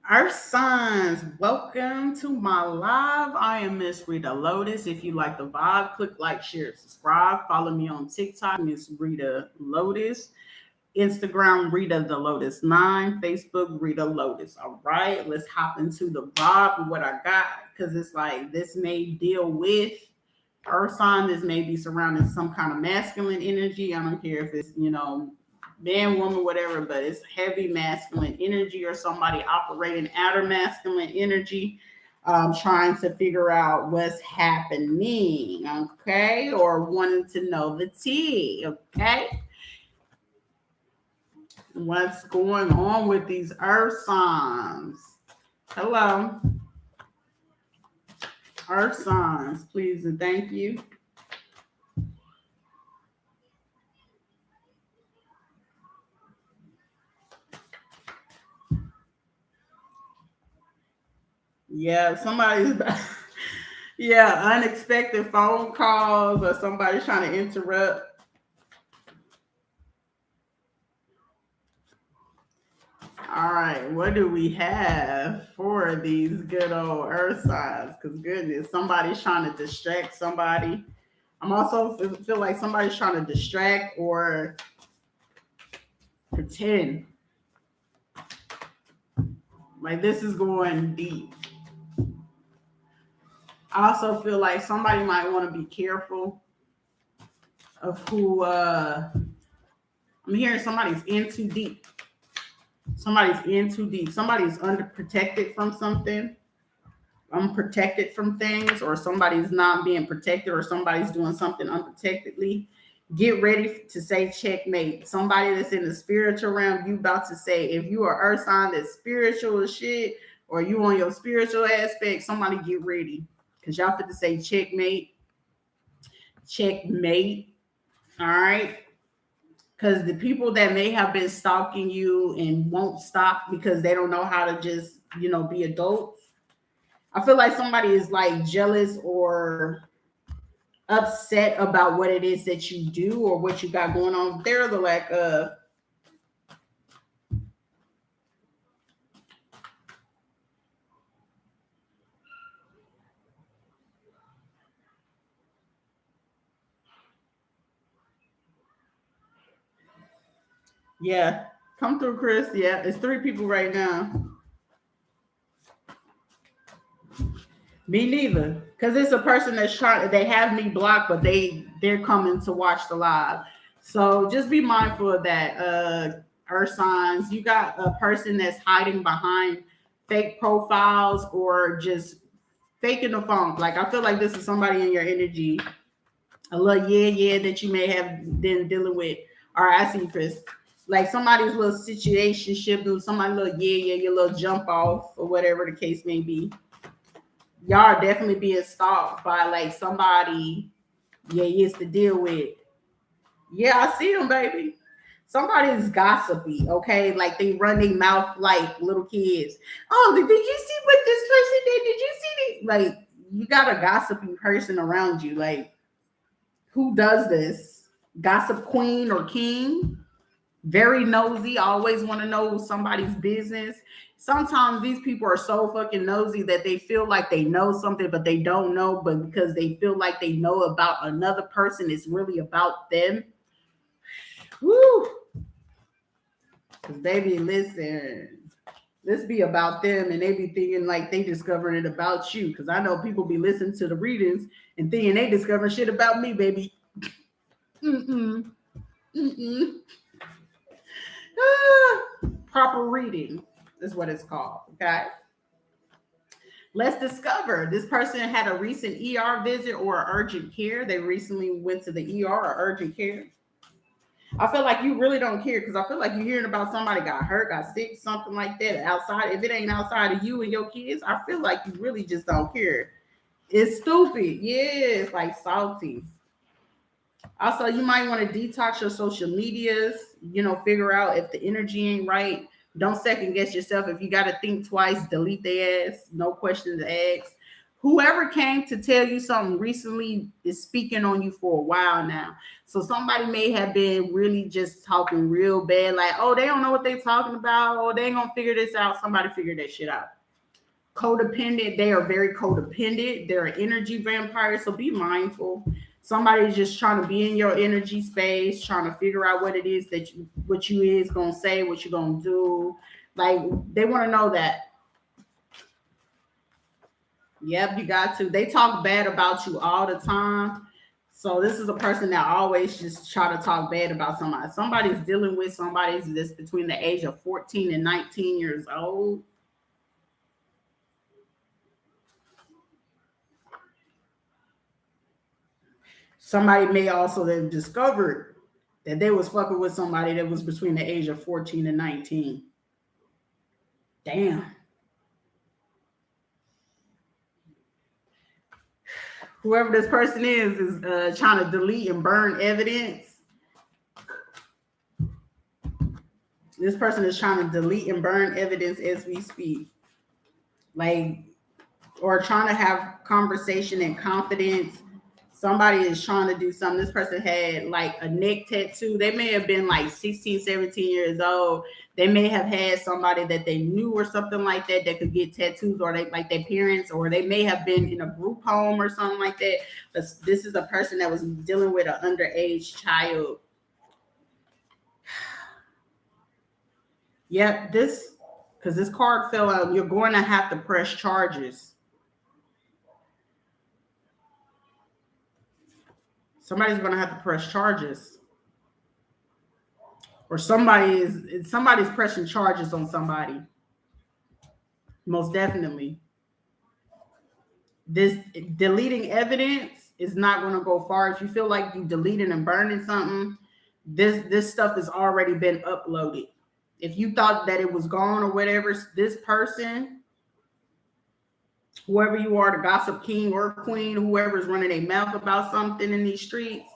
Earth signs, welcome to my live. I am Miss Rita Lotus. If you like the vibe, click like, share, subscribe. Follow me on TikTok, Miss Rita Lotus. Instagram, Rita the Lotus 9. Facebook, Rita Lotus. All right, let's hop into the vibe of what I got because it's like this may deal with Earth sign. This may be surrounding some kind of masculine energy. I don't care if it's, man, woman, whatever, but it's heavy masculine energy or somebody operating outer masculine energy, trying to figure out what's happening, okay, or wanting to know the tea, okay, what's going on with these earth signs. Hello, earth signs, please and thank you. Yeah, somebody's yeah, unexpected phone calls or somebody trying to interrupt. All right, what do we have for these good old earth signs? Because goodness, somebody's trying to distract somebody. I'm also feel like somebody's trying to distract or pretend. Like this is going deep. I also feel like somebody might want to be careful of who I'm hearing somebody's in too deep. Somebody's in too deep. Somebody's underprotected from something, unprotected from things, or somebody's not being protected, or somebody's doing something unprotectedly. Get ready to say checkmate. Somebody that's in the spiritual realm, you about to say, if you are earth sign that's spiritual as shit, or you on your spiritual aspect, somebody get ready. Because y'all fit to say checkmate. Checkmate. All right. Because the people that may have been stalking you and won't stop because they don't know how to just, be adults. I feel like somebody is like jealous or upset about what it is that you do or what you got going on. They're the lack of. Yeah, come through, Chris. Yeah, it's three people right now. Me neither, because it's a person that's trying. They have me blocked, but they're coming to watch the live. So just be mindful of that. Earth signs. You got a person that's hiding behind fake profiles or just faking the funk. Like I feel like this is somebody in your energy. A little yeah that you may have been dealing with. Or I see Chris. Like somebody's little situation ship, somebody little your little jump off or whatever the case may be. Y'all are definitely being stalked by like somebody used to deal with. Yeah, I see them, baby. Somebody's gossipy, okay? Like they run their mouth like little kids. Oh, did you see what this person did? Did you see it? Like you got a gossipy person around you. Like who does this? Gossip queen or king? Very nosy, always want to know somebody's business. Sometimes these people are so fucking nosy that they feel like they know something, but they don't know. But because they feel like they know about another person, it's really about them. Woo! Because baby, listen, this be about them, and they be thinking like they discovering it about you. Because I know people be listening to the readings and thinking they discovering shit about me, baby. Mm-mm. Mm-mm. Proper reading is what it's called. Okay. Let's discover this person had a recent ER visit or urgent care. They recently went to the ER or urgent care. I feel like you really don't care because I feel like you're hearing about somebody got hurt, got sick, something like that outside. If it ain't outside of you and your kids, I feel like you really just don't care. It's stupid. Yeah, it's like salty. Also, you might want to detox your social medias, figure out if the energy ain't right. Don't second guess yourself. If you got to think twice, delete their ass. No questions asked. whoever came to tell you something recently is speaking on you for a while now. So somebody may have been really just talking real bad, like, oh, they don't know what they're talking about. Oh, they ain't gonna figure this out. Somebody figured that shit out. Codependent, they are very codependent. They're an energy vampire, so be mindful. Somebody's just trying to be in your energy space, trying to figure out what it is that what you is gonna say, what you're gonna do. Like, they want to know that. Yep, you got to. They talk bad about you all the time. So this is a person that always just try to talk bad about somebody. Somebody's dealing with somebody that's between the age of 14 and 19 years old. Somebody may also have discovered that they was fucking with somebody that was between the age of 14 and 19. Damn. Whoever this person is trying to delete and burn evidence. This person is trying to delete and burn evidence as we speak. Like, or trying to have conversation and confidence. Somebody is trying to do something. This person had like a neck tattoo. They may have been like 16, 17 years old. They may have had somebody that they knew or something like that that could get tattoos, or they like their parents, or they may have been in a group home or something like that. But this is a person that was dealing with an underage child. Yep, because this card fell out. You're going to have to press charges. Somebody's going to have to press charges, or somebody's pressing charges on somebody. Most definitely. This deleting evidence is not going to go far. If you feel like you deleting and burning something, this stuff has already been uploaded. If you thought that it was gone or whatever, this person, whoever you are, the gossip king or queen, whoever's running a mouth about something in these streets,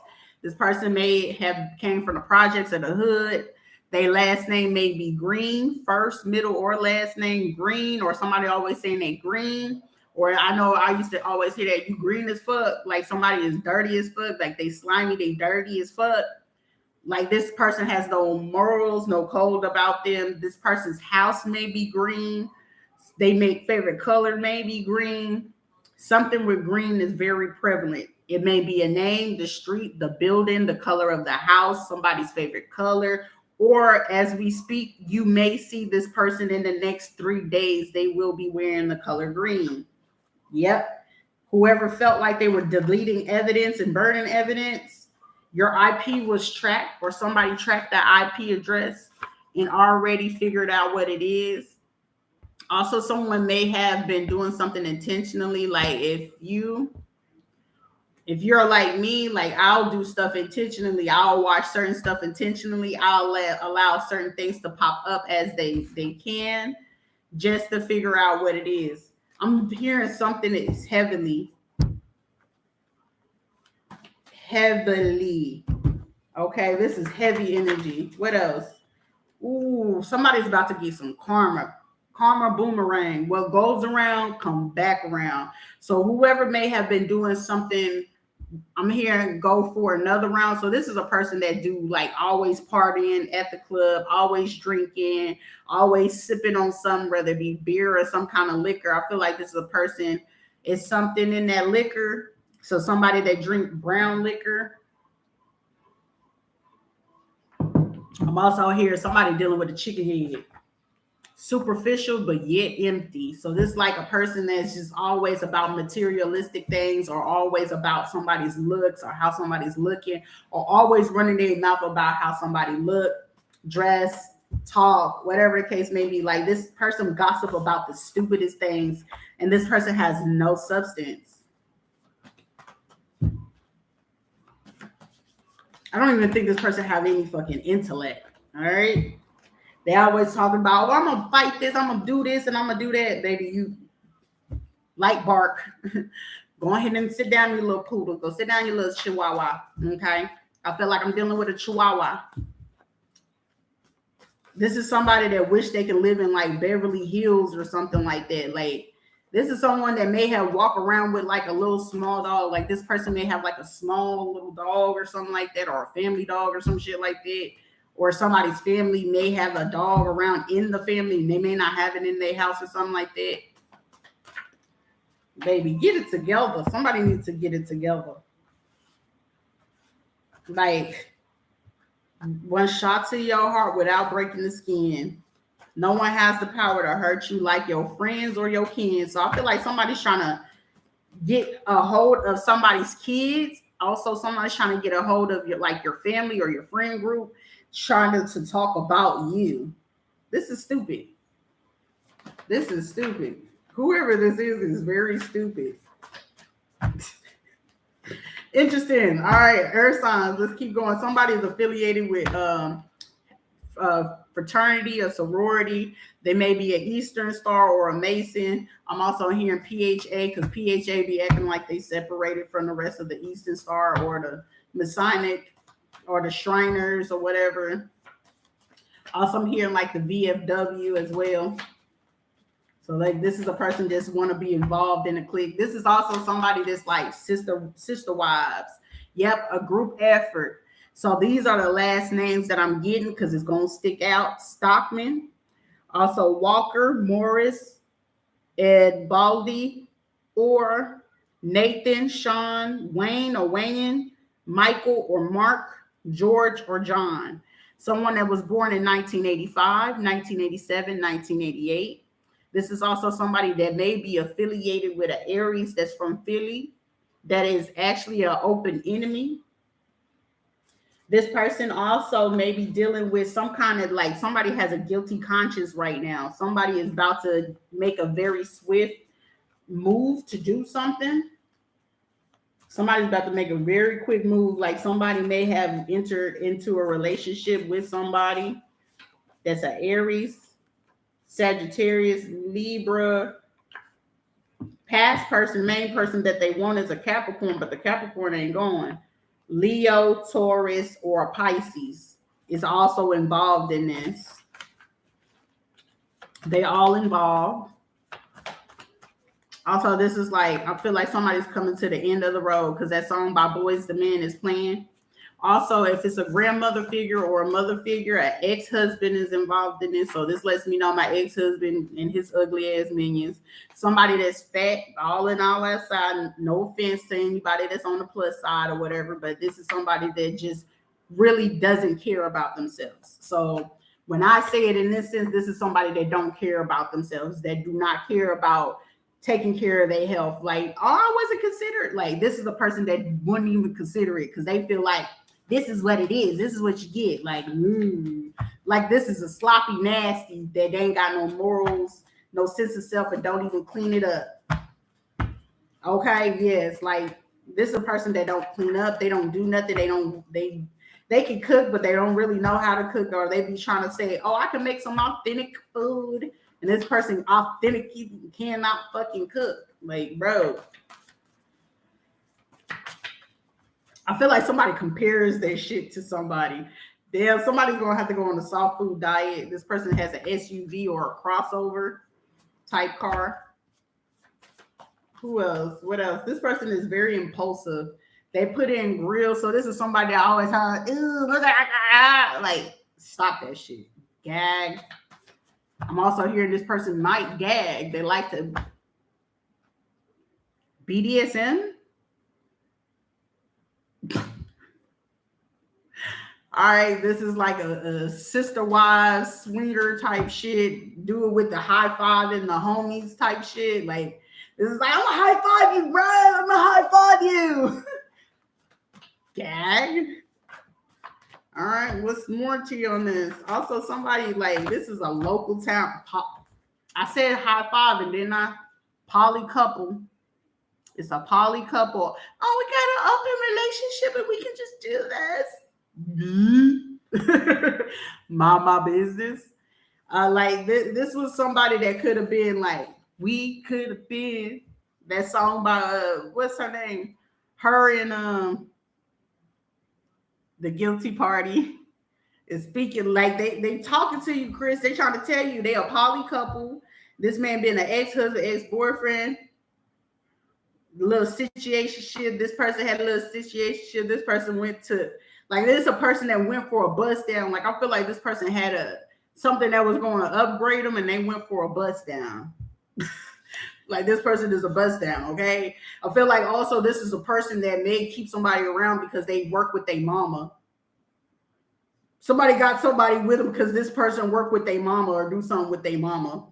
this person may have came from the projects of the hood. Their last name may be Green, first, middle, or last name Green, or somebody always saying they green. Or I know I used to always hear that you green as fuck, like somebody is dirty as fuck, like they slimy, they dirty as fuck. Like this person has no morals, no code about them. This person's house may be green. They make favorite color may be green. Something with green is very prevalent. It may be a name, the street, the building, the color of the house, somebody's favorite color. Or as we speak, you may see this person in the next 3 days. They will be wearing the color green. Yep. Whoever felt like they were deleting evidence and burning evidence, your IP was tracked, or somebody tracked that IP address and already figured out what it is. Also, someone may have been doing something intentionally. Like if you're like me, like I'll do stuff intentionally. I'll watch certain stuff intentionally. I'll allow certain things to pop up as they can, just to figure out what it is. I'm hearing something that is heavily. Okay, this is heavy energy. What else? Ooh, somebody's about to get some karma. Karma boomerang. What goes around, come back around. So whoever may have been doing something, I'm hearing go for another round. So this is a person that do like always partying at the club, always drinking, always sipping on something, whether it be beer or some kind of liquor. I feel like this is a person, it's something in that liquor. So somebody that drink brown liquor. I'm also hearing somebody dealing with a chicken head. Superficial but yet empty. So this is like a person that's just always about materialistic things, or always about somebody's looks or how somebody's looking, or always running their mouth about how somebody look, dress, talk, whatever the case may be. Like this person gossip about the stupidest things, and this person has no substance. I don't even think this person have any fucking intellect. All right. They always talking about, oh, I'm gonna fight this, I'm gonna do this, and I'm gonna do that. Baby, you light bark. Go ahead and sit down, you little poodle. Go sit down, you little chihuahua. Okay. I feel like I'm dealing with a chihuahua. This is somebody that wish they could live in like Beverly Hills or something like that. Like This is someone that may have walk around with like a little small dog. Like this person may have like a small little dog or something like that, or a family dog or some shit like that. Or somebody's family may have a dog around in the family and they may not have it in their house or something like that. Baby, get it together. Somebody needs to get it together. Like one shot to your heart without breaking the skin. No one has the power to hurt you like your friends or your kids. So I feel like somebody's trying to get a hold of somebody's kids. Also, somebody's trying to get a hold of your family or your friend group, trying to talk about you. This is stupid. This is stupid. Whoever this is very stupid. Interesting. All right, earth signs. Let's keep going. Somebody's affiliated with fraternity, a sorority. They may be an Eastern Star or a Mason. I'm also hearing PHA because PHA be acting like they separated from the rest of the Eastern Star or the Masonic or the Shriners or whatever. Also, I'm hearing like the VFW as well. So like this is a person that's want to be involved in a clique. This is also somebody that's like sister wives. Yep, a group effort. So these are the last names that I'm getting because it's going to stick out. Stockman, also Walker, Morris, Ed Baldy, or Nathan, Sean, Wayne or Wayne, Michael or Mark, George or John. Someone that was born in 1985, 1987, 1988. This is also somebody that may be affiliated with an Aries that's from Philly that is actually an open enemy. This person also may be dealing with some kind of like somebody has a guilty conscience right now. Somebody is about to make a very swift move to do something. Somebody's about to make a very quick move. Like somebody may have entered into a relationship with somebody that's an Aries, Sagittarius, Libra. Past person, main person that they want is a Capricorn, but the Capricorn ain't going. Leo, Taurus, or a Pisces is also involved in this. They all involved. Also, this is like, I feel like somebody's coming to the end of the road because that song by Boys the Men is playing. Also, if it's a grandmother figure or a mother figure, an ex-husband is involved in this. So this lets me know my ex-husband and his ugly ass minions. Somebody that's fat, all in all that side. No offense to anybody that's on the plus side or whatever, but this is somebody that just really doesn't care about themselves. So when I say it in this sense, this is somebody that don't care about themselves, that do not care about taking care of their health. Like, oh, I wasn't considered. Like, this is a person that wouldn't even consider it because they feel like this is what it is. This is what you get. Like this is a sloppy nasty that ain't got no morals, no sense of self, and don't even clean it up. Okay, yes, like this is a person that don't clean up. They don't do nothing. They can cook, but they don't really know how to cook, or they be trying to say, oh, I can make some authentic food. And this person authentically cannot fucking cook. Like, bro. I feel like somebody compares their shit to somebody. Damn, somebody's gonna have to go on a soft food diet. This person has an SUV or a crossover type car. Who else? What else? This person is very impulsive. They put in grill. So this is somebody that always has, like, stop that shit. Gag. I'm also hearing this person might gag. They like to BDSM. All right, this is like a sister wives swinger type shit. Do it with the high five and the homies type shit. Like, this is like, I'm gonna high five you, bro. I'm gonna high five you. Gag. All right, what's more to you on this? Also, somebody like, this is a local town. I said high five and then I poly couple. It's a poly couple. Oh, we got an open relationship and we can just do this. Mind my business. Like this was somebody that could have been like, we could have been that song by what's her name? Her and The Guilty Party is speaking like they talking to you, Chris. They trying to tell you they a poly couple. This man being an ex-husband, ex-boyfriend, little situation shit. This person had a little situation shit. This person went to, like, this is a person that went for a bust down. Like, I feel like this person had something that was going to upgrade them and they went for a bust down. Like, this person is a bust down, okay? I feel like also this is a person that may keep somebody around because they work with their mama. Somebody got somebody with them because this person worked with their mama or do something with their mama.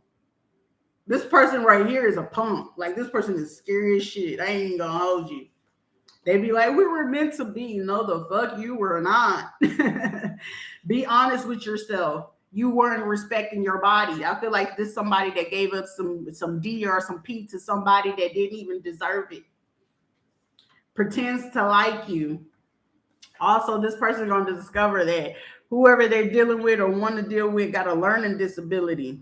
This person right here is a punk. Like, this person is scary as shit. I ain't gonna hold you. They be like, we were meant to be. No, the fuck you were not. Be honest with yourself. You weren't respecting your body. I feel like this is somebody that gave up some D or some P to somebody that didn't even deserve it. Pretends to like you. Also, this person is going to discover that whoever they're dealing with or want to deal with got a learning disability.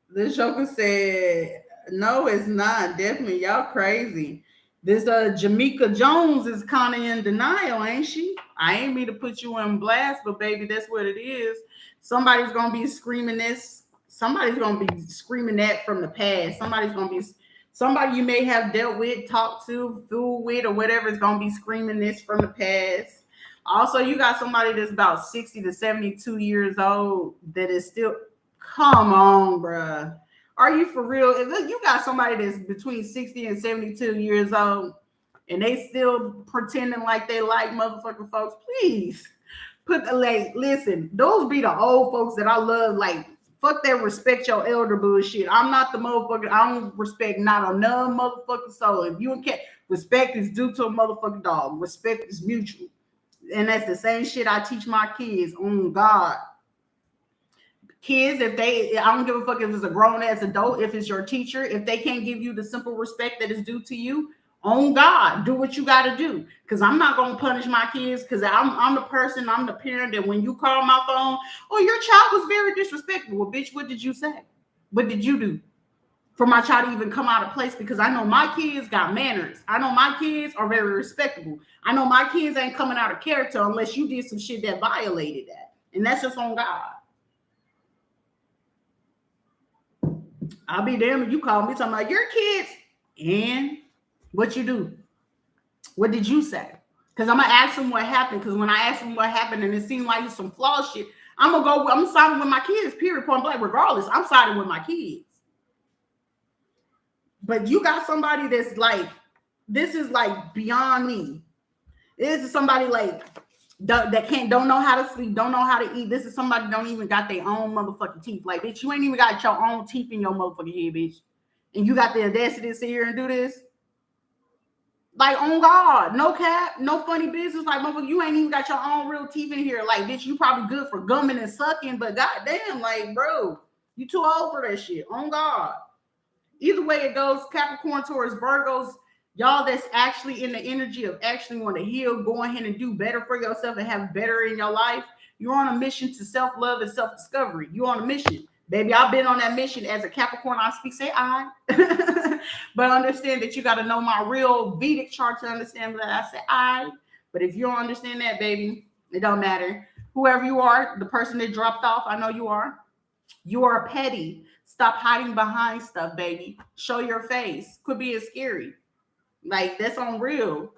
This joker said, no, it's not. Definitely, y'all crazy. This Jamaica Jones is kind of in denial, ain't she? I ain't mean to put you on blast, but baby, that's what it is. Somebody's gonna be screaming this. Somebody's gonna be screaming that from the past. Somebody you may have dealt with, talked to, fooled with, or whatever is gonna be screaming this from the past. Also, you got somebody that's about 60 to 72 years old that is still. Come on, bruh. Are you for real? If you got somebody that's between 60 and 72 years old and they still pretending like they like motherfucking folks, please listen, those be the old folks that I love. Like, fuck that respect your elder bullshit. I'm not the motherfucker. I don't respect not on none motherfucking soul. If you can't, respect is due to a motherfucking dog. Respect is mutual. And that's the same shit I teach my kids on God. Kids, I don't give a fuck if it's a grown ass adult, if it's your teacher, if they can't give you the simple respect that is due to you, on God, do what you got to do. Because I'm not going to punish my kids because I'm the person, I'm the parent that when you call my phone, oh, your child was very disrespectful. Well, bitch, what did you say? What did you do for my child to even come out of place? Because I know my kids got manners. I know my kids are very respectable. I know my kids ain't coming out of character unless you did some shit that violated that. And that's just on God. I'll be damned if you call me talking about your kids and what you do. What did you say? Because I'm going to ask them what happened. Because when I ask them what happened and it seemed like it's some flawed shit, I'm siding with my kids, period, point blank. Regardless, I'm siding with my kids. But you got somebody that's like, this is like beyond me. This is somebody like that don't know how to sleep, don't know how to eat. This is somebody that don't even got their own motherfucking teeth. Like, bitch, you ain't even got your own teeth in your motherfucking head, bitch. And you got the audacity to sit here and do this? Like, on God, no cap, no funny business. Like, motherfucker, you ain't even got your own real teeth in here. Like, bitch, you probably good for gumming and sucking, but goddamn, like, bro, you too old for that shit. On God. Either way it goes, Capricorn, Taurus, Virgos, y'all that's actually in the energy of actually want to heal, go ahead and do better for yourself and have better in your life. You're on a mission to self-love and self-discovery. You're on a mission. Baby, I've been on that mission as a Capricorn. I speak, say I. But understand that you got to know my real Vedic chart to understand that I say I. But if you don't understand that, baby, it don't matter. Whoever you are, the person that dropped off, I know you are. You are petty. Stop hiding behind stuff, baby. Show your face. Quit being scary. Like, that's on real.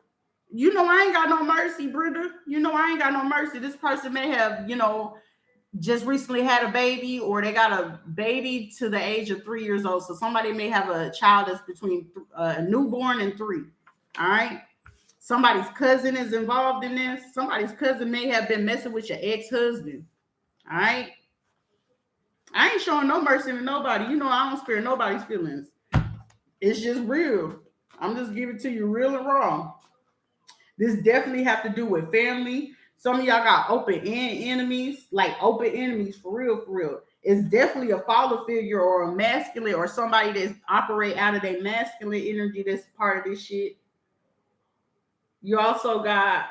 You know, I ain't got no mercy, Brenda. You know, I ain't got no mercy. This person may have, just recently had a baby, or they got a baby to the age of 3 years old. So somebody may have a child that's between a newborn and 3. All right. Somebody's cousin is involved in this. Somebody's cousin may have been messing with your ex-husband. All right. I ain't showing no mercy to nobody. You know, I don't spare nobody's feelings. It's just real. I'm just giving it to you real and raw. This definitely have to do with family. Some of y'all got open enemies, like open enemies for real, for real. It's definitely a father figure or a masculine or somebody that's operate out of their masculine energy that's part of this shit. You also got,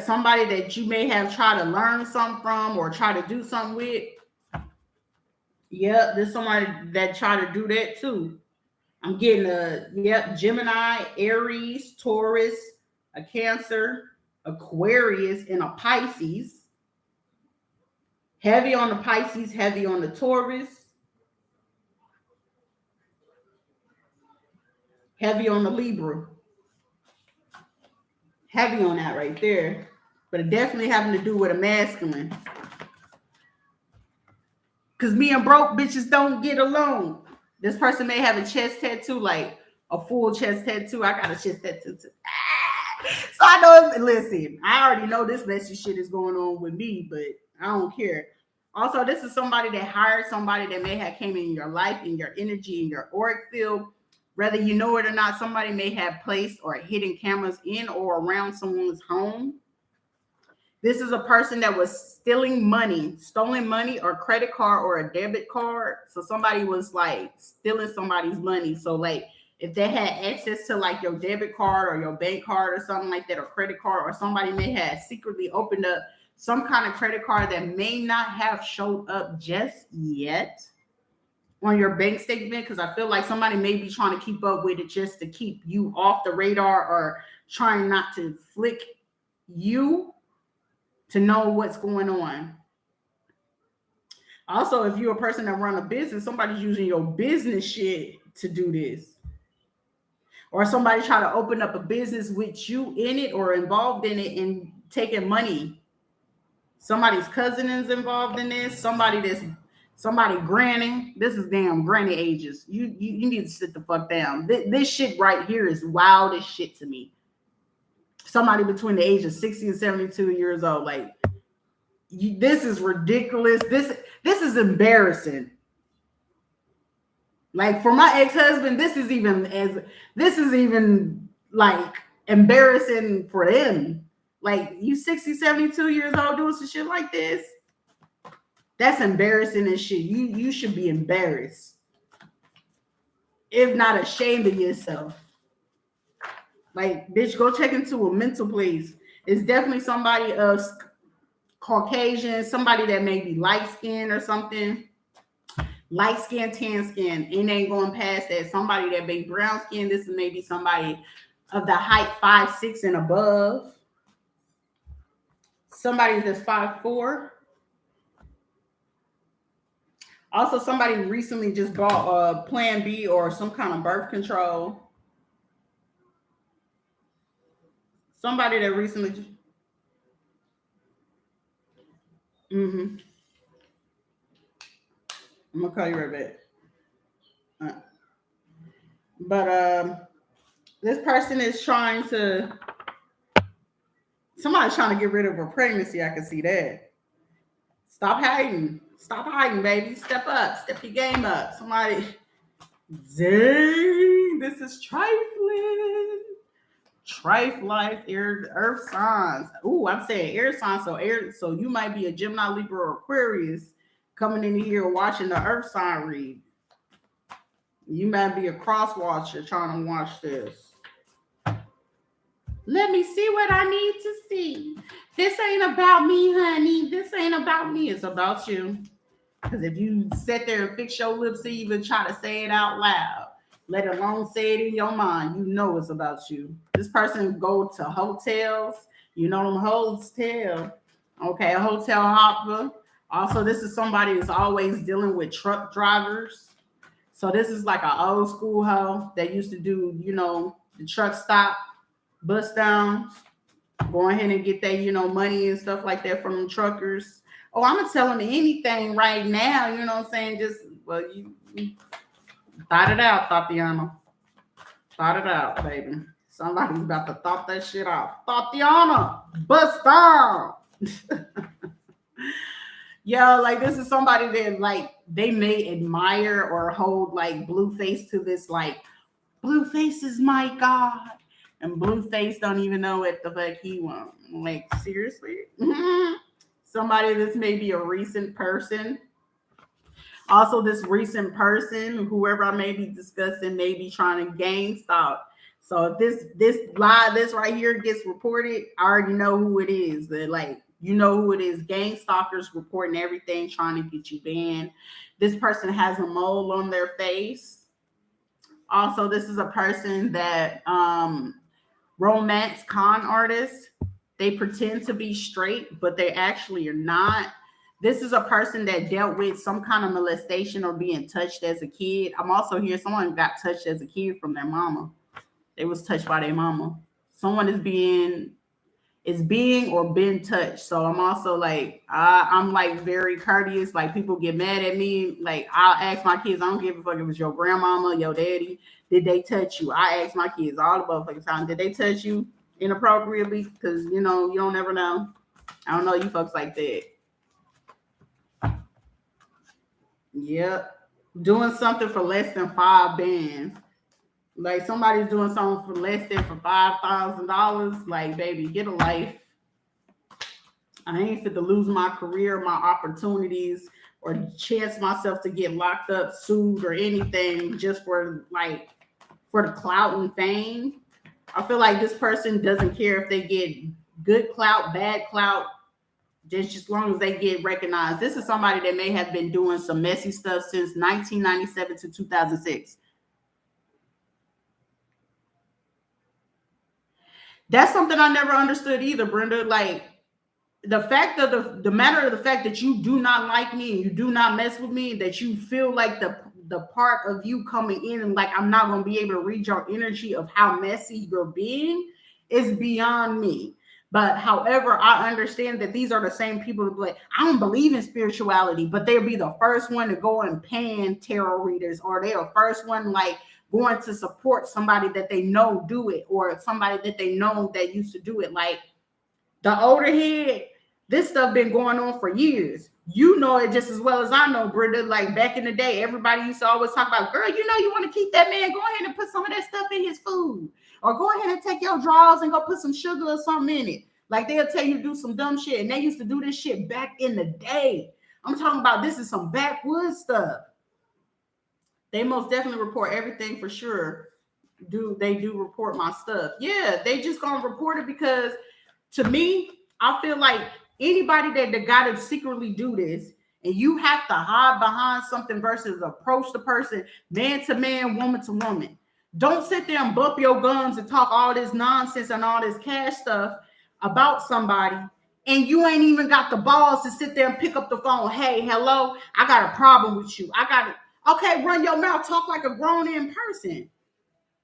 somebody that you may have tried to learn something from or try to do something with. Yep, there's somebody that try to do that too. I'm getting Gemini, Aries, Taurus, a Cancer, Aquarius, and a Pisces. Heavy on the Pisces, heavy on the Taurus, heavy on the Libra. Heavy on that right there. But it definitely having to do with a masculine. Because me and broke bitches don't get along. This person may have a chest tattoo, like a full chest tattoo. I got a chest tattoo too. So I know, listen, I already know this messy shit is going on with me, but I don't care. Also, this is somebody that hired somebody that may have came in your life, in your energy, in your auric field. Whether you know it or not, somebody may have placed or hidden cameras in or around someone's home. This is a person that was stealing money, stolen money or credit card or a debit card. So somebody was like stealing somebody's money. So like if they had access to like your debit card or your bank card or something like that, or credit card, or somebody may have secretly opened up some kind of credit card that may not have showed up just yet on your bank statement, because I feel like somebody may be trying to keep up with it just to keep you off the radar, or trying not to flick you to know what's going on. Also, if you're a person that run a business, somebody's using your business shit to do this. Or somebody try to open up a business with you in it or involved in it and taking money. Somebody's cousin is involved in this. Somebody granny. This is damn granny ages. You need to sit the fuck down. This shit right here is wild as shit to me. Somebody between the age of 60 and 72 years old. Like, this is ridiculous. This is embarrassing. Like, for my ex-husband, this is even like embarrassing for them. Like, you 60, 72 years old doing some shit like this. That's embarrassing as shit. You should be embarrassed, if not ashamed of yourself. Like, bitch, go check into a mental place. It's definitely somebody of Caucasian, somebody that may be light skinned or something. Light skin, tan skin. It ain't going past that. Somebody that may be brown skin. This is maybe somebody of the height 5'6" and above. Somebody that's 5'4". Also, somebody recently just bought a Plan B or some kind of birth control. Somebody that recently. I'm gonna call you right back. But this person is somebody's trying to get rid of a pregnancy. I can see that. Stop hiding. Stop hiding, baby. Step up. Step your game up. Somebody. Dang, this is trifling. Trife life, earth signs. Ooh, I'm saying air signs. So you might be a Gemini, Libra, or Aquarius coming in here watching the earth sign read. You might be a cross watcher trying to watch this. Let me see what I need to see. This ain't about me, honey. This ain't about me. It's about you. Because if you sit there and fix your lips to even try to say it out loud, let alone say it in your mind, you know it's about you. This person go to hotels. You know them hotel. Okay, a hotel hopper. Also, this is somebody who's always dealing with truck drivers. So this is like an old school hoe that used to do, the truck stop, bus downs, go ahead and get that, money and stuff like that from the truckers. Oh, I'm gonna tell them anything right now. You know what I'm saying? Just, well, you thought it out, Tatiana. Thought it out, baby. Somebody's about to thought that shit out. Tatiana, bust down. Yo, like, this is somebody that, like, they may admire or hold, like, Blueface to this, like, Blueface is my God. And Blueface don't even know what the fuck he wants. Like, seriously? Somebody, this may be a recent person. Also, this recent person, whoever I may be discussing, may be trying to gain stock. So if this right here gets reported, I already know who it is. That, like, You know who it is. Gang stalkers reporting everything, trying to get you banned. This person has a mole on their face. Also, this is a person that romance con artists. They pretend to be straight, but they actually are not. This is a person that dealt with some kind of molestation or being touched as a kid. I'm also hearing someone got touched as a kid from their mama. They was touched by their mama. Someone is being or been touched. So I'm also like, I'm like very courteous. Like people get mad at me. Like I'll ask my kids, I don't give a fuck if it was your grandmama, your daddy. Did they touch you? I ask my kids all the motherfucking time, did they touch you inappropriately? Because you know, you don't ever know. I don't know you folks like that. Yep. Doing something for less than 5 bands. Like somebody's doing something for less than for $5,000. Like, baby, get a life. I ain't fit to lose my career, my opportunities, or chance myself to get locked up, sued, or anything just for the clout and fame. I feel like this person doesn't care if they get good clout, bad clout, just as long as they get recognized. This is somebody that may have been doing some messy stuff since 1997 to 2006. That's something I never understood either, Brenda. Like the fact of the matter of the fact that you do not like me and you do not mess with me, that you feel like the part of you coming in and like I'm not going to be able to read your energy of how messy you're being is beyond me. But however, I understand that these are the same people that be like, I don't believe in spirituality, but they'll be the first one to go and pan tarot readers, or they're the first one like going to support somebody that they know do it, or somebody that they know that used to do it. Like the older head, this stuff been going on for years. You know it just as well as I know, Brenda. Like back in the day, everybody used to always talk about, girl, you know you want to keep that man, go ahead and put some of that stuff in his food. Or go ahead and take your drawers and go put some sugar or something in it. Like they'll tell you to do some dumb shit. And they used to do this shit back in the day. I'm talking about this is some backwoods stuff. They most definitely report everything for sure. They do report my stuff? Yeah, they just gonna report it because to me, I feel like anybody that gotta secretly do this, and you have to hide behind something versus approach the person man to man, woman to woman. Don't sit there and bump your guns and talk all this nonsense and all this cash stuff about somebody, and you ain't even got the balls to sit there and pick up the phone. Hey, hello, I got a problem with you. I got it. Okay, run your mouth, talk like a grown-in person.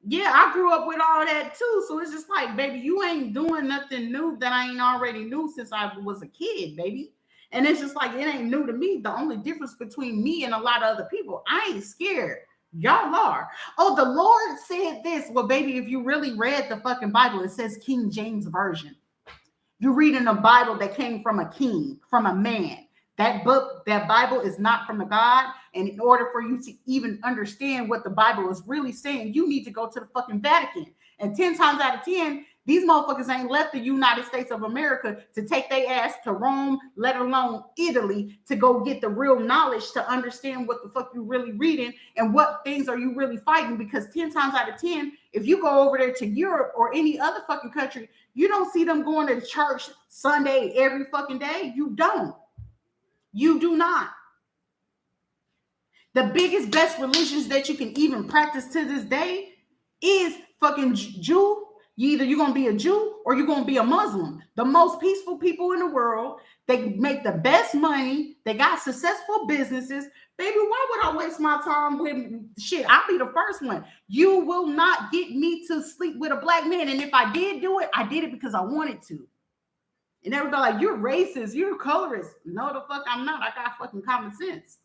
Yeah, I grew up with all that too. So it's just like, baby, you ain't doing nothing new that I ain't already knew since I was a kid, baby. And it's just like, it ain't new to me. The only difference between me and a lot of other people, I ain't scared. Y'all are. Oh, the Lord said this. Well, baby, if you really read the fucking Bible, it says King James Version. You're reading a Bible that came from a king, from a man. That book, that Bible is not from a God. And in order for you to even understand what the Bible is really saying, you need to go to the fucking Vatican. And 10 times out of 10, these motherfuckers ain't left the United States of America to take their ass to Rome, let alone Italy, to go get the real knowledge to understand what the fuck you really reading and what things are you really fighting. Because 10 times out of 10, if you go over there to Europe or any other fucking country, you don't see them going to church Sunday every fucking day. You don't. You do not. The biggest, best religions that you can even practice to this day is fucking Jew. You're going to be a Jew or you're going to be a Muslim. The most peaceful people in the world. They make the best money. They got successful businesses. Baby, why would I waste my time with shit? I'll be the first one. You will not get me to sleep with a black man. And if I did do it, I did it because I wanted to. And everybody like, you're racist, you're colorist. No, the fuck I'm not. I got fucking common sense.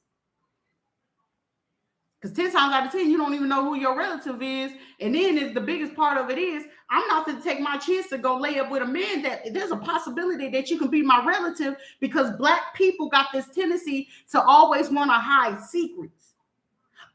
Because 10 times out of 10, you don't even know who your relative is. And then is the biggest part of it is, I'm not going to take my chance to go lay up with a man that there's a possibility that you can be my relative, because black people got this tendency to always want to hide secrets.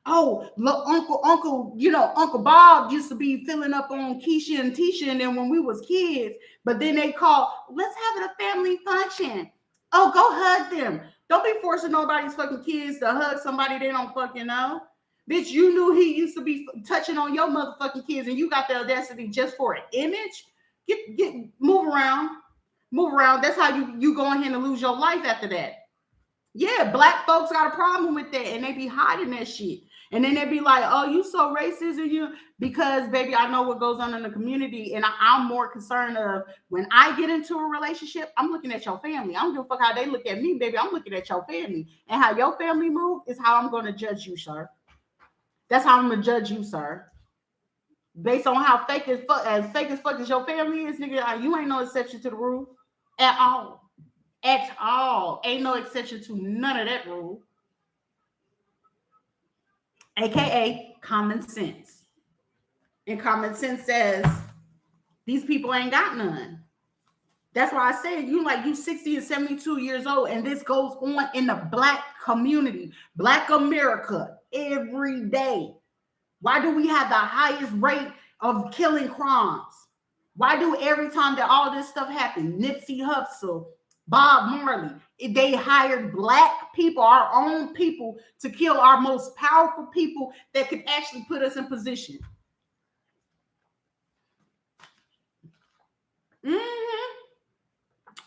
Oh, look, Uncle Bob used to be filling up on Keisha and Tisha, and then when we was kids, but then they call, let's have a family function. Oh, go hug them. Don't be forcing nobody's fucking kids to hug somebody they don't fucking know. Bitch, you knew he used to be touching on your motherfucking kids, and you got the audacity just for an image? Move around. Move around. That's how you go ahead and lose your life after that. Yeah, black folks got a problem with that, and they be hiding that shit. And then they be like, "Oh, you so racist," and you because, baby, I know what goes on in the community, and I'm more concerned of when I get into a relationship. I'm looking at your family. I don't give a fuck how they look at me, baby. I'm looking at your family, and how your family move is how I'm going to judge you, sir. That's how I'm gonna judge you, sir. Based on how fake as fuck as your family is, nigga, you ain't no exception to the rule at all. At all. Ain't no exception to none of that rule. AKA common sense. And common sense says these people ain't got none. That's why I said you 60 and 72 years old, and this goes on in the black community, black America, every day. Why do we have the highest rate of killing crimes? Why do every time that all this stuff happens, Nipsey Hussle, Bob Marley, they hired black people, our own people, to kill our most powerful people that could actually put us in position?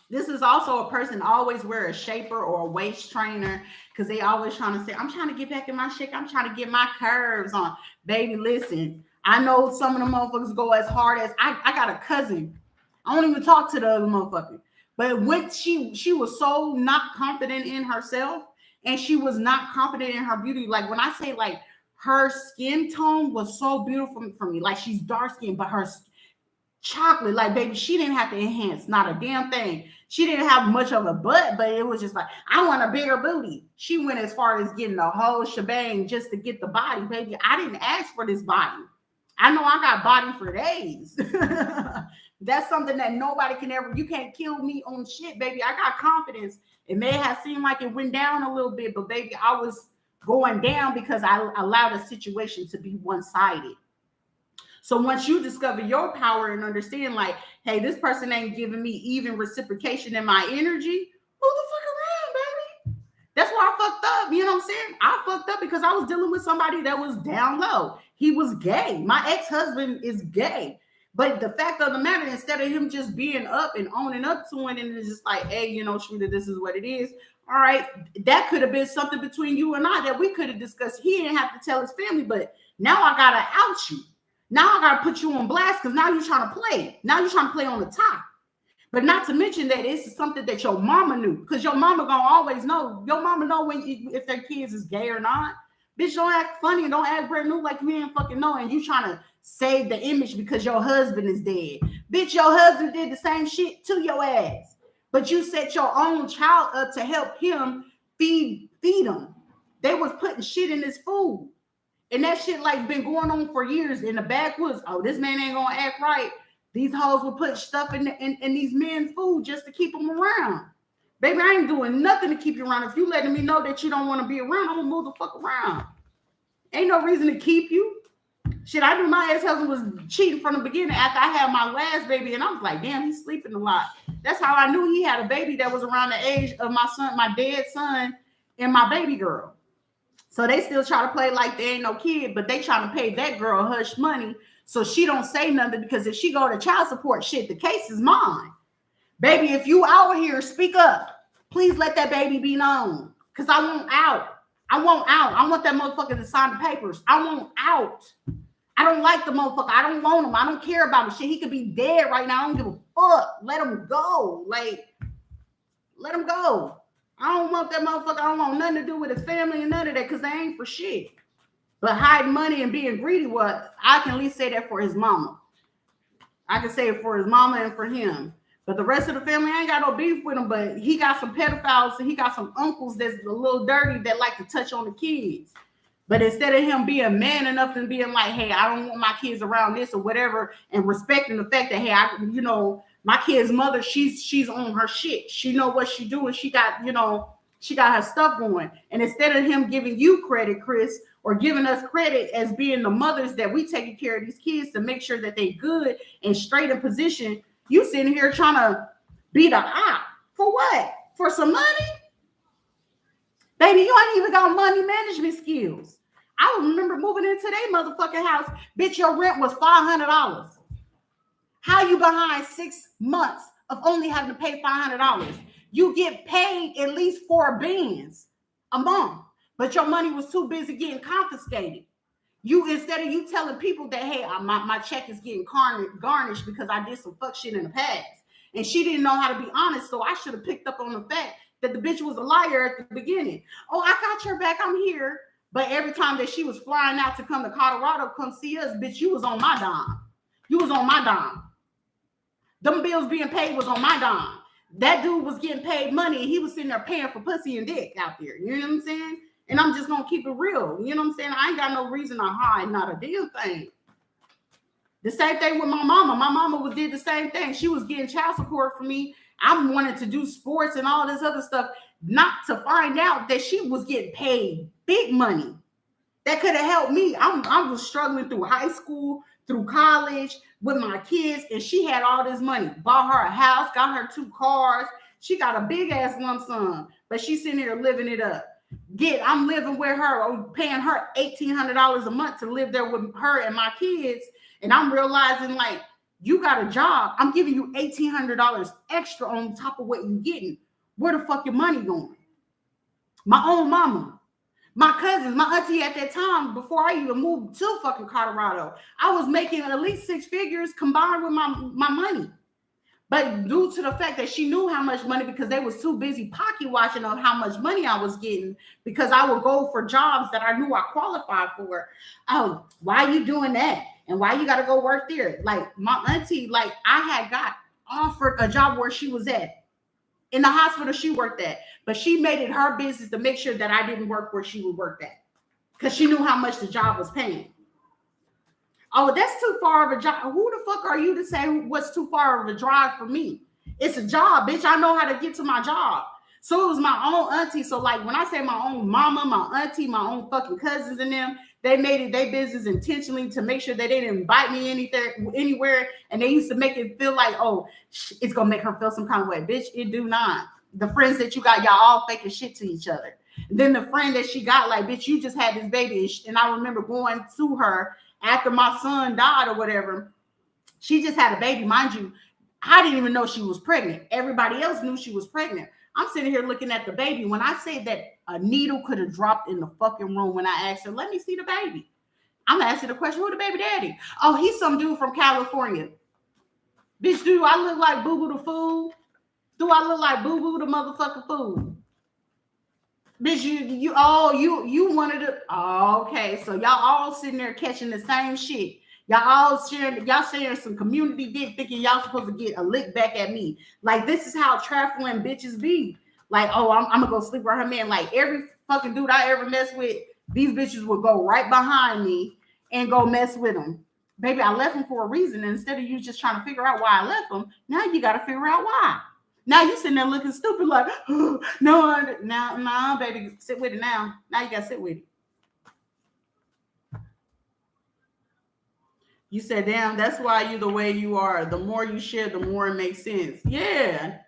This is also a person always wear a shaper or a waist trainer because they always trying to say, I'm trying to get back in my shape. I'm trying to get my curves on. Baby, listen, I know some of the motherfuckers go as hard as I got a cousin. I don't even talk to the other motherfucker. But when she was so not confident in herself, and she was not confident in her beauty. Like when I say like her skin tone was so beautiful for me. Like she's dark skinned, but her chocolate, like baby, she didn't have to enhance not a damn thing. She didn't have much of a butt, but it was just like, I want a bigger booty. She went as far as getting the whole shebang just to get the body. Baby, I didn't ask for this body. I know I got body for days. That's something that nobody can ever, you can't kill me on shit, baby. I got confidence. It may have seemed like it went down a little bit, but baby, I was going down because I allowed a situation to be one-sided. So once you discover your power and understand, like, hey, this person ain't giving me even reciprocation in my energy, move the fuck around, baby. That's why I fucked up. You know what I'm saying? I fucked up because I was dealing with somebody that was down low. He was gay. My ex-husband is gay. But the fact of the matter, instead of him just being up and owning up to it, and it's just like, hey, you know, Shrita, this is what it is. All right, that could have been something between you and I that we could have discussed. He didn't have to tell his family, but now I gotta out you. Now I gotta put you on blast because now you're trying to play. Now you're trying to play on the top. But not to mention that it's something that your mama knew, because your mama gonna always know. Your mama know if their kids is gay or not. Bitch, don't act funny and don't act brand new like you ain't fucking know, and you trying to save the image because your husband is dead. Bitch, your husband did the same shit to your ass. But you set your own child up to help him feed him. They was putting shit in his food. And that shit like been going on for years in the backwoods. Oh, this man ain't gonna act right. These hoes will put stuff in these men's food just to keep them around. Baby, I ain't doing nothing to keep you around. If you letting me know that you don't want to be around, I'm gonna move the fuck around. Ain't no reason to keep you. Shit, I knew my ex-husband was cheating from the beginning after I had my last baby, and I was like, damn, he's sleeping a lot. That's how I knew he had a baby that was around the age of my son, my dead son, and my baby girl. So they still try to play like they ain't no kid, but they trying to pay that girl hush money so she don't say nothing, because if she go to child support, shit, the case is mine. Baby, if you out here, speak up. Please let that baby be known, because I want out. I want out. I want that motherfucker to sign the papers. I want out. I don't like the motherfucker. I don't want him. I don't care about him. Shit, he could be dead right now. I don't give a fuck. Let him go. Like, let him go. I don't want that motherfucker. I don't want nothing to do with his family and none of that, because they ain't for shit. But hiding money and being greedy, what? I can at least say that for his mama. I can say it for his mama and for him. But the rest of the family, I ain't got no beef with him. But he got some pedophiles and he got some uncles that's a little dirty that like to touch on the kids. But instead of him being man enough to being like, hey, I don't want my kids around this or whatever, and respecting the fact that, hey, my kid's mother, she's on her shit. She know what she doing. She got her stuff going. And instead of him giving you credit, Chris, or giving us credit as being the mothers that we taking care of these kids to make sure that they good and straight in position, you sitting here trying to be the op. For what? For some money? Baby, you ain't even got money management skills. I remember moving into their motherfucking house. Bitch, your rent was $500. How you behind 6 months of only having to pay $500. You get paid at least 4 bands a month, but your money was too busy getting confiscated. You, instead of you telling people that, hey, my check is getting garnished because I did some fuck shit in the past. And she didn't know how to be honest, so I should have picked up on the fact that the bitch was a liar at the beginning. Oh, I got your back, I'm here. But every time that she was flying out to come to Colorado, come see us, bitch, you was on my dime. You was on my dime. Them bills being paid was on my dime. That dude was getting paid money and he was sitting there paying for pussy and dick out there. You know what I'm saying? And I'm just gonna keep it real. You know what I'm saying? I ain't got no reason to hide, not a damn thing. The same thing with my mama. My mama did the same thing. She was getting child support for me. I wanted to do sports and all this other stuff, not to find out that she was getting paid big money. That could have helped me. I was struggling through high school, through college with my kids, and she had all this money. Bought her a house, got her 2 cars. She got a big ass lump sum, but she's sitting here living it up. I'm living with her, paying her $1,800 a month to live there with her and my kids. And I'm realizing, like, you got a job. I'm giving you $1,800 extra on top of what you're getting. Where the fuck your money going? My own mama, my cousins, my auntie at that time, before I even moved to fucking Colorado, I was making at least 6 figures combined with my money. But due to the fact that she knew how much money, because they was too busy pocket watching on how much money I was getting, because I would go for jobs that I knew I qualified for. Oh, why are you doing that? And why you got to go work there? Like my auntie, like I had got offered a job where she was at, in the hospital she worked at, but she made it her business to make sure that I didn't work where she would work at, because she knew how much the job was paying. Oh, that's too far of a job. Who the fuck are you to say what's too far of a drive for me? It's a job, bitch. I know how to get to my job. So it was my own auntie. So like when I say my own mama, my auntie, my own fucking cousins and them, they made it their business intentionally to make sure that they didn't invite me anywhere. And they used to make it feel like, oh, it's going to make her feel some kind of way. Bitch, it do not. The friends that you got, y'all all faking shit to each other. And then the friend that she got, like, bitch, you just had this baby. And I remember going to her after my son died or whatever. She just had a baby. Mind you, I didn't even know she was pregnant. Everybody else knew she was pregnant. I'm sitting here looking at the baby. When I said that a needle could have dropped in the fucking room when I asked her, let me see the baby. I'm asking the question, who the baby daddy? Oh, he's some dude from California. Bitch, do I look like Boo Boo the fool? Do I look like Boo Boo the motherfucking fool? Bitch, you wanted to. Oh, okay, so y'all all sitting there catching the same shit. Y'all all sharing some community dick, thinking y'all supposed to get a lick back at me. Like, this is how trifling bitches be. Like, oh, I'm gonna go sleep with her man. Like, every fucking dude I ever mess with, these bitches would go right behind me and go mess with them. Baby, I left him for a reason. And instead of you just trying to figure out why I left him, now you got to figure out why. Now you sitting there looking stupid, like, oh, no, nah, baby, sit with it now. Now you got to sit with it. You said, damn, that's why you the way you are. The more you share, the more it makes sense. Yeah.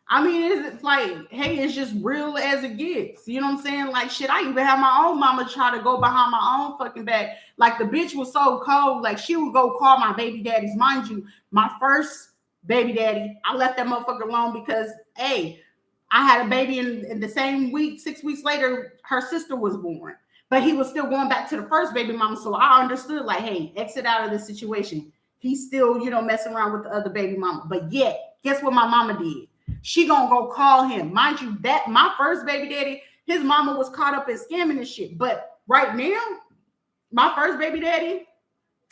I mean, it's like, hey, it's just real as it gets. You know what I'm saying? Like, shit, I even had my own mama try to go behind my own fucking back. Like, the bitch was so cold. Like, she would go call my baby daddies. Mind you, my first baby daddy, I left that motherfucker alone because, hey, I had a baby in the same week. 6 weeks later, her sister was born. But he was still going back to the first baby mama. So I understood, like, hey, exit out of this situation. He's still, messing around with the other baby mama. But yet, guess what my mama did? She gonna go call him. Mind you, that my first baby daddy, his mama was caught up in scamming and shit. But right now, my first baby daddy,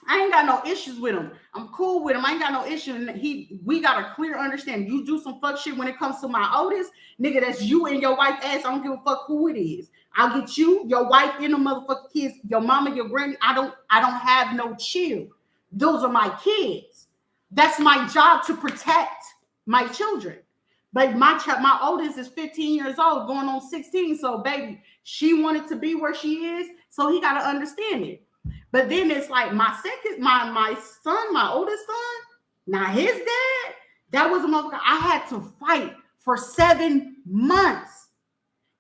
I ain't got no issues with him. I'm cool with him. I ain't got no issue. And we got a clear understanding. You do some fuck shit when it comes to my oldest, nigga, that's you and your wife ass. I don't give a fuck who it is. I'll get you, your wife, and the motherfucking kids, your mama, your granny. I don't have no chill. Those are my kids. That's my job, to protect my children. But my oldest is 15 years old, going on 16. So, baby, she wanted to be where she is, so he got to understand it. But then it's like my son, my oldest son, now his dad, that was a motherfucker I had to fight for 7 months.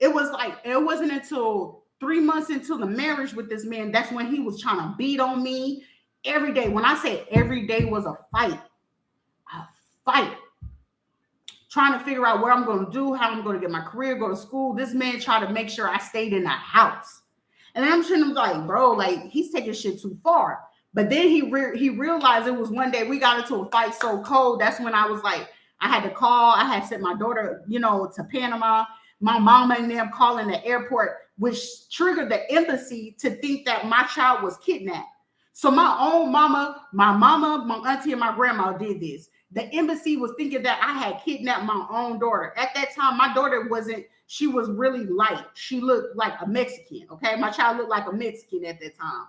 It wasn't until 3 months into the marriage with this man, that's when he was trying to beat on me every day. When I say every day was a fight. trying to figure out what I'm going to do, how I'm going to get my career, go to school. This man tried to make sure I stayed in the house. And I'm sitting there like, bro, like he's taking shit too far. But then he realized it was one day we got into a fight so cold. That's when I was like, I had to call. I had sent my daughter, to Panama. My mama and them calling the airport, which triggered the embassy to think that my child was kidnapped. So my own mama, my auntie, and my grandma did this. The embassy was thinking that I had kidnapped my own daughter. At that time, my daughter she was really light. She looked like a Mexican, okay? My child looked like a Mexican at that time.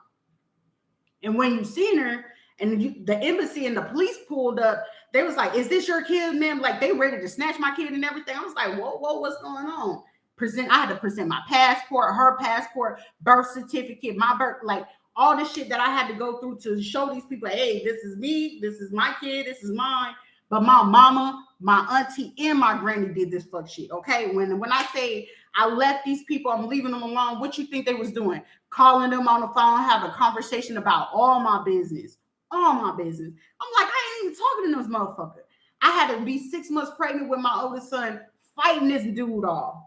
And when you seen her and the embassy and the police pulled up, they was like, is this your kid, ma'am? Like, they ready to snatch my kid and everything. I was like, whoa, what's going on? I had to present my passport, her passport, birth certificate, my birth, like all the shit that I had to go through to show these people, hey, this is me, this is my kid, this is mine. But my mama, my auntie, and my granny did this fuck shit, okay? When I say I left these people, I'm leaving them alone, what you think they was doing? Calling them on the phone, having a conversation about all my business. All my business. I'm like, I ain't even talking to this motherfucker. I had to be 6 months pregnant with my oldest son, fighting this dude off.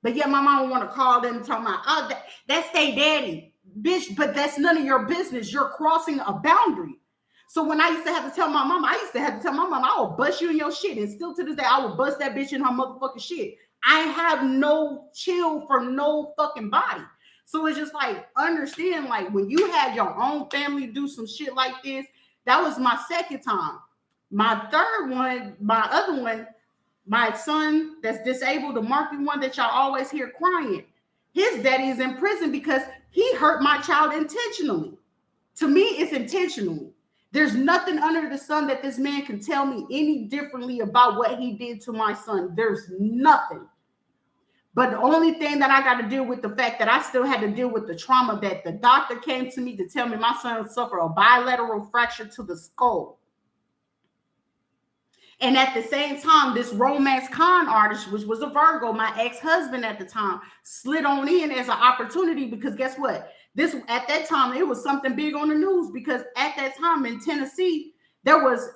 But yet my mama want to call them talking about, oh, that's their daddy. Bitch, but that's none of your business. You're crossing a boundary. So when I used to have to tell my mama, I will bust you in your shit. And still to this day, I will bust that bitch in her motherfucking shit. I have no chill for no fucking body. So it's just like, understand, like when you had your own family do some shit like this, that was my second time. My third one, my other one, my son that's disabled, the market one that y'all always hear crying, his daddy is in prison because he hurt my child intentionally. To me, it's intentional. There's nothing under the sun that this man can tell me any differently about what he did to my son. There's nothing. But the only thing that I got to deal with the fact that I still had to deal with the trauma that the doctor came to me to tell me my son suffered a bilateral fracture to the skull. And at the same time, this romance con artist, which was a Virgo, my ex-husband at the time, slid on in as an opportunity because guess what? At that time, it was something big on the news because at that time in Tennessee, there was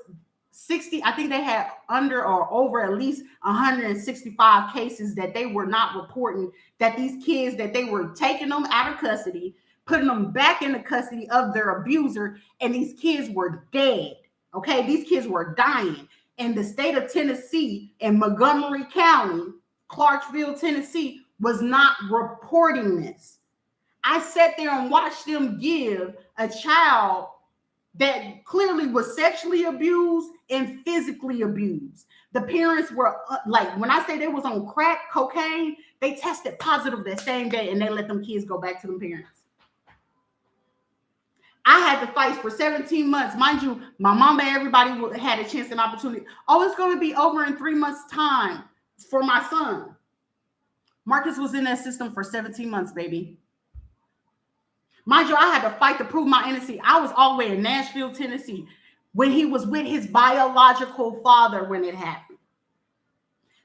60, I think they had under or over at least 165 cases that they were not reporting, that these kids, that they were taking them out of custody, putting them back into custody of their abuser, and these kids were dead. Okay, these kids were dying. And the state of Tennessee and Montgomery County, Clarksville, Tennessee, was not reporting this. I sat there and watched them give a child that clearly was sexually abused and physically abused. The parents were like, when I say they was on crack cocaine, they tested positive that same day and they let them kids go back to them parents. I had to fight for 17 months. Mind you, my mama and everybody had a chance and opportunity. Oh, it's going to be over in 3 months' time for my son. Marcus was in that system for 17 months, baby. Mind you, I had to fight to prove my innocence. I was all the way in Nashville, Tennessee, when he was with his biological father when it happened.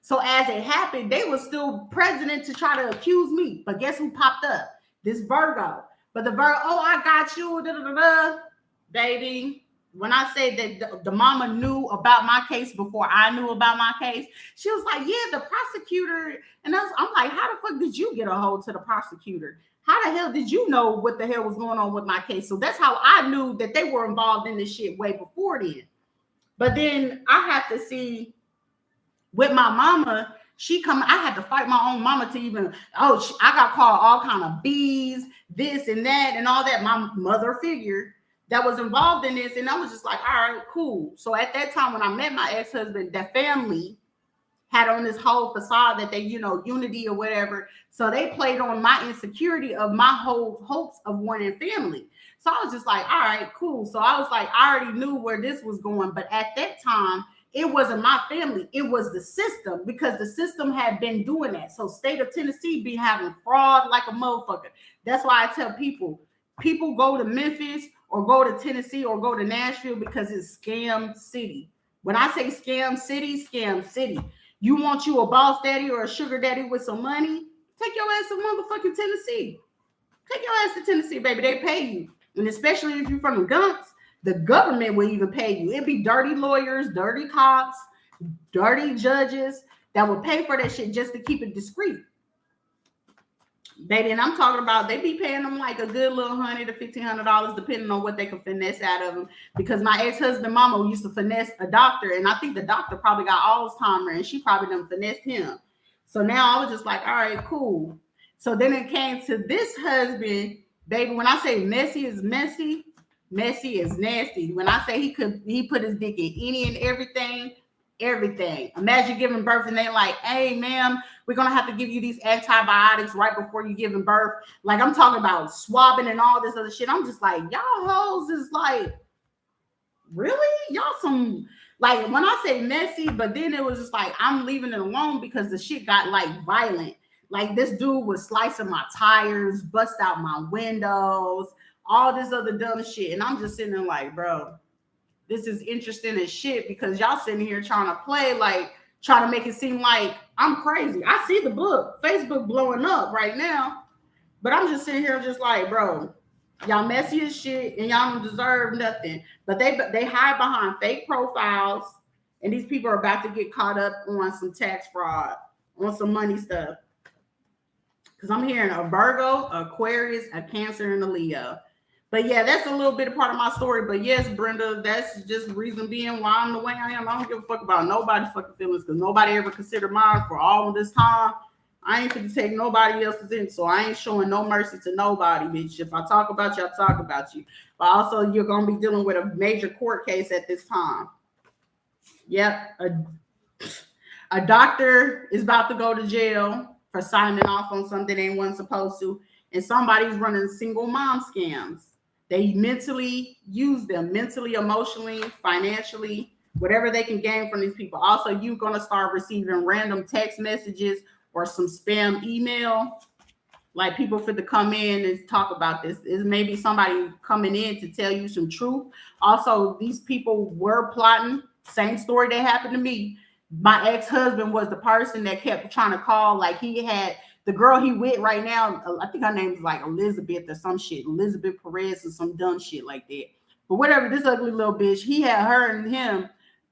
So as it happened, they were still president to try to accuse me. But guess who popped up? This Virgo. But the Virgo, oh, I got you, da, da, da, da. Baby. When I say that the mama knew about my case before I knew about my case, she was like, yeah, the prosecutor. And I'm like, how the fuck did you get a hold to the prosecutor? How the hell did you know what the hell was going on with my case? So that's how I knew that they were involved in this shit way before then. But then I had to see with my mama, I had to fight my own mama to even, I got called all kind of B's, this and that and all that. My mother figure that was involved in this. And I was just like, all right, cool. So at that time when I met my ex-husband, that family had on this whole facade that they, unity or whatever. So they played on my insecurity of my whole hopes of wanting family. So I was just like, all right, cool. So I was like, I already knew where this was going. But at that time, it wasn't my family. It was the system because the system had been doing that. So state of Tennessee be having fraud like a motherfucker. That's why I tell people go to Memphis or go to Tennessee or go to Nashville because it's scam city. When I say scam city, scam city. You want you a boss daddy or a sugar daddy with some money? Take your ass to motherfucking Tennessee. Take your ass to Tennessee, baby. They pay you. And especially if you're from the Gunks, the government will even pay you. It'd be dirty lawyers, dirty cops. dirty judges that would pay for that shit just to keep it discreet. Baby, and I'm talking about they be paying them like a good little $100 to $1,500 depending on what they can finesse out of them. Because my ex-husband mama used to finesse a doctor, and I think the doctor probably got Alzheimer's, and she probably done finessed him. So now I was just like, all right, cool. So then it came to this husband, baby. When I say messy is messy, messy is nasty. When I say he put his dick in any and everything. Imagine giving birth and they like, hey, ma'am, we're going to have to give you these antibiotics right before you giving birth. Like, I'm talking about swabbing and all this other shit. I'm just like, y'all hoes is like, really? Y'all some, like, when I say messy, but then it was just like, I'm leaving it alone because the shit got like violent. Like, this dude was slicing my tires, bust out my windows, all this other dumb shit. And I'm just sitting there like, bro, this is interesting as shit because y'all sitting here trying to play, like, trying to make it seem like I'm crazy. I see the book, Facebook blowing up right now, but I'm just sitting here just like, bro, y'all messy as shit and y'all don't deserve nothing. But they hide behind fake profiles, and these people are about to get caught up on some tax fraud, on some money stuff. Because I'm hearing a Virgo, Aquarius, a Cancer, and a Leo. But yeah, that's a little bit of part of my story. But yes, Brenda, that's just the reason being why I'm the way I am. I don't give a fuck about nobody's fucking feelings because nobody ever considered mine for all of this time. I ain't going to take nobody else's in, so I ain't showing no mercy to nobody, bitch. If I talk about you, I talk about you. But also, you're going to be dealing with a major court case at this time. Yep. A doctor is about to go to jail for signing off on something they weren't supposed to, and somebody's running single mom scams. They mentally use them, mentally, emotionally, financially, whatever they can gain from these people. Also, you're going to start receiving random text messages or some spam email, like people fit to come in and talk about this. Is maybe somebody coming in to tell you some truth. Also, these people were plotting. Same story that happened to me. My ex-husband was the person that kept trying to call. Like, he had the girl he with right now, I think her name is like Elizabeth or some shit, Elizabeth Perez or some dumb shit like that. But whatever, this ugly little bitch, he had her and him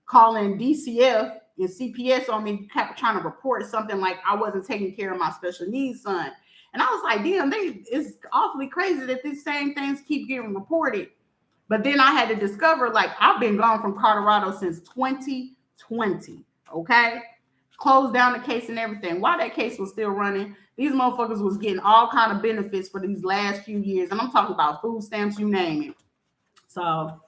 calling DCF and CPS on me, kept trying to report something like I wasn't taking care of my special needs son. And I was like, damn, it's awfully crazy that these same things keep getting reported. But then I had to discover, like, I've been gone from Colorado since 2020, okay? Closed down the case and everything. While that case was still running, these motherfuckers was getting all kind of benefits for these last few years. And I'm talking about food stamps, you name it. So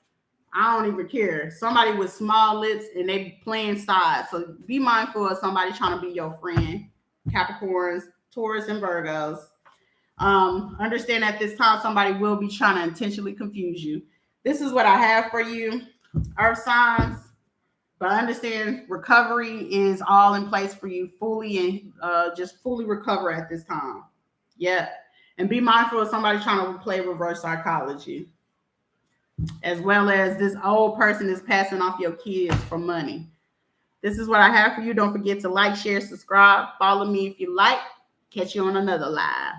I don't even care. Somebody with small lips and they playing sides. So be mindful of somebody trying to be your friend. Capricorns, Taurus, and Virgos. Understand at this time somebody will be trying to intentionally confuse you. This is what I have for you, Earth signs. But understand recovery is all in place for you fully and just fully recover at this time. Yeah. And be mindful of somebody trying to play reverse psychology. As well as this old person is passing off your kids for money. This is what I have for you. Don't forget to like, share, subscribe. Follow me if you like. Catch you on another live.